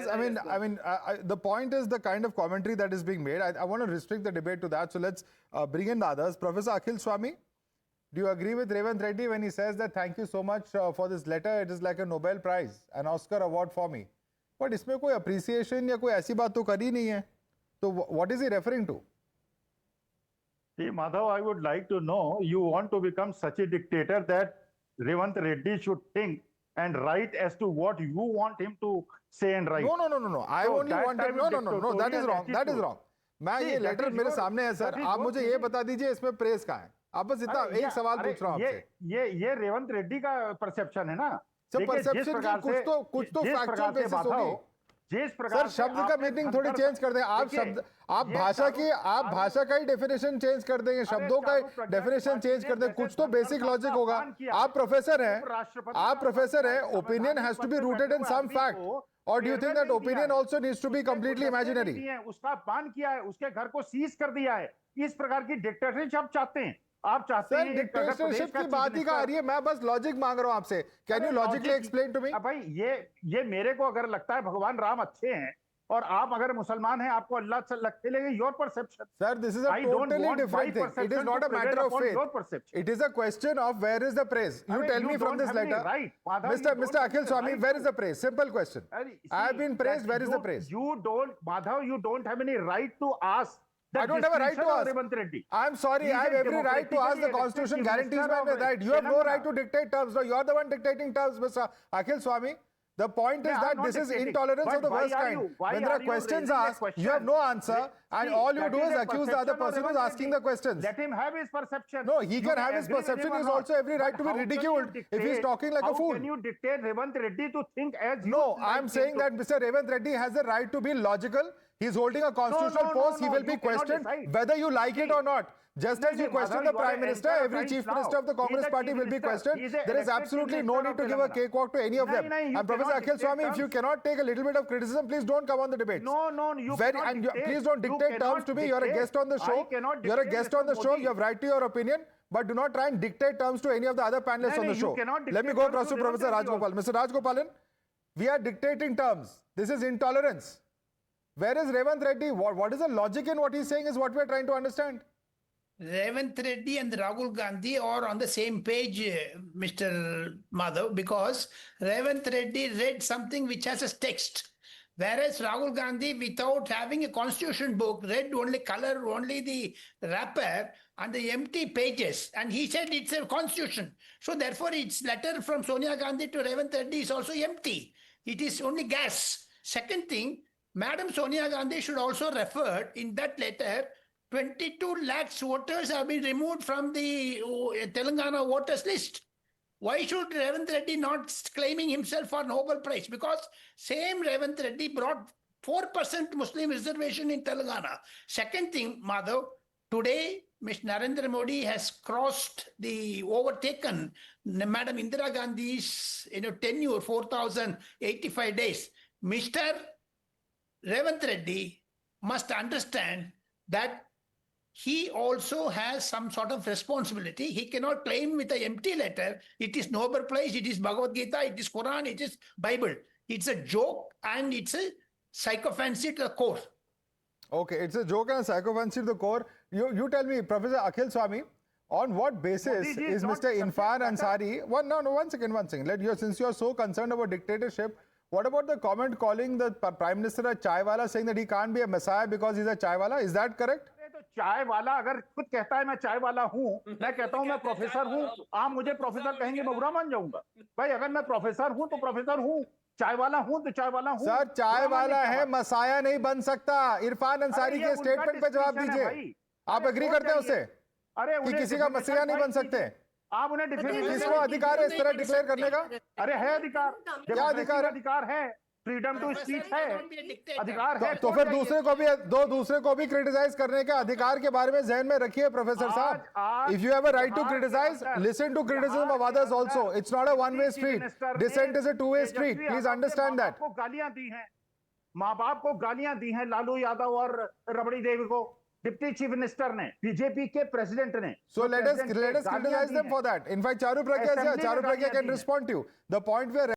is, the point is the kind of commentary that is being made. I want to restrict the debate to that. So let's bring in the others. Professor Akhil Swami, do you agree with Revanth Reddy when he says that thank you so much for this letter? It is like a Nobel Prize, an Oscar award for me. But इसमें कोई appreciation या कोई ऐसी बात तो करी नहीं है. So what is he referring to? See, Madhav, I would like to know, you want to become such a dictator that Revanth Reddy should think and write as to what you want him to say and write. No. I So only that want him. type No. of That is wrong. attitude. That is wrong. मैं See, ये that letter is मेरे your- सामने है sir. that is आप your मुझे ये बता दीजिए इसमें प्रेस कहाँ है? आप बस इतना एक सवाल पूछ रहा हूँ आपसे. ये रेवंत रेड्डी का परसेप्शन है ना. सर देखिए, जिस परसेप्शन प्रकार की से- कुछ तो जिस फैक्चुअल प्रकार से बेसिस बात हो, होगी. जिस प्रकार सर से शब्द का आपने मीनिंग थोड़ी धनकर- चेंज कर दें. आप देखिए, शब्द आप ये भाषा की चारों- आप भाषा का ही डेफिनेशन चेंज कर देंगे. शब्दों का चारों डेफिनेशन प्रज्ञा चेंज कर दें. जैसे कुछ तो धनकर बेसिक साहब लॉजिक का होगा. अपमान किया, आप प्रोफेसर हैं. उपराष्ट्रपति आप का प्रोफेसर हैं. अपमान किया, opinion has to be rooted in some fact. Or do you think that opinion also needs to be completely imaginary? उसका अपमान किया है, उसके घर को सीज कर दिया है. इस प्रकार की डिक्टेटरशिप आप चाहते हैं. आप चाहते सर हैं डिक्टेटरशिप की बात ही कहाँ आ रही है? मैं बस लॉजिक मांग रहा हूँ आपसे. Can you logically explain to me? भाई ये मेरे को अगर लगता है भगवान राम अच्छे हैं और आप अगर मुसलमान हैं, आपको अल्लाह से लगते लगे, your perception. Sir, this is a totally different thing. It is not a matter of faith. It is a question of where is the praise. You tell me from this letter. Mr. Akhil Swami, where is the praise? Simple question. I have been praised. Where is the praise? Madhav, you don't have any right to ask. I don't have a right to ask. Revanth Reddy. I'm sorry. I have every right to ask. The Constitution guarantees my right. You have no right to dictate terms. No, you are the one dictating terms, Mr. Akhil Swami. The point is that this is intolerance of the worst kind. When there are questions asked, you have no answer, and all you do is accuse the other person who's asking the questions. Let him have his perception. No, he can have his perception. He has also every right to be ridiculed if he's talking like a fool. How can you dictate Revanth Reddy to think as you? No, I'm saying that Mr. Revanth Reddy has the right to be logical. He's holding a constitutional post. He will be questioned whether you like it or not. Just as you question the Prime Minister, every Chief Minister of the Congress Party will be questioned. There is absolutely no need to give a cakewalk to any of them. And Professor Akhil Swami, if you cannot take a little bit of criticism, please don't come on the debates. Please don't dictate terms to me. You're a guest on the show. You're a guest on the show. You have right to your opinion. But do not try and dictate terms to any of the other panelists on the show. Let me go across to Professor Rajgopal. Mr. Rajgopalan, we are dictating terms. This is intolerance. Where is Revanth Reddy? What is the logic in what he's saying is what we're trying to understand. Revanth Reddy and Rahul Gandhi are on the same page, Mr. Madhav, because Revanth Reddy read something which has a text, whereas Rahul Gandhi, without having a constitution book, read only color, only the wrapper and the empty pages, and he said it's a constitution. So therefore, its letter from Sonia Gandhi to Revanth Reddy is also empty. It is only gas. Second thing, Madam Sonia Gandhi should also refer in that letter 22 lakhs voters have been removed from the Telangana voters list. Why should Revanth Reddy not claiming himself for Nobel Prize? Because same Revanth Reddy brought 4% Muslim reservation in Telangana. Second thing, Madhav, today Mr. Narendra Modi has overtaken Madam Indira Gandhi's tenure, 4,085 days. Mr. Revanth Reddy must understand that he also has some sort of responsibility. He cannot claim with an empty letter, it is Nobel Prize, it is Bhagavad Gita, it is Quran, it is Bible. It's a joke and it's a sycophancy to the core. Okay, it's a joke and a sycophancy to the core. You tell me, Professor Akhil Swami, on what basis is Mr. Irfan Ansari... One second. Since you are so concerned about dictatorship, what about the comment calling the Prime Minister a chaiwala, saying that he can't be a messiah because he's a chaiwala? Is that correct? चाय वाला अगर खुद कहता है मैं चाय वाला हूँ, मैं कहता हूँ मैं प्रोफेसर हूँ, आप मुझे प्रोफेसर कहेंगे मैं बुरा मान जाऊंगा. भाई अगर मैं प्रोफेसर हूँ तो प्रोफेसर हूँ, चाय वाला हूँ तो चाय वाला हूँ. सर चाय वाला है, मसाया नहीं बन सकता. इरफान अंसारी के स्टेटमेंट पे जवाब दीजिए. आप एग्री करते हैं उससे कि किसी का मसीहा नहीं बन सकते? आप उन्हें किसको अधिकार है इस तरह डिक्लेयर करने का? अरे है अधिकार. क्या अधिकार है? फ्रीडम टू स्पीच है, अधिकार है. तो फिर दूसरे को भी क्रिटिसाइज करने के अधिकार के बारे में ध्यान में रखिए प्रोफेसर साहब. If you have a right to criticise, listen to criticism of others also. It's not a one way street. Dissent is a two way street. Please understand that. को गालियां दी हैं, माँ बाप को गालियां दी हैं लालू यादव और रबड़ी देवी को, डिप्टी चीफ मिनिस्टर ने, बीजेपी के प्रेसिडेंट ने. So let us criticize them for that. In fact, Charu Pragya can respond to you. The point where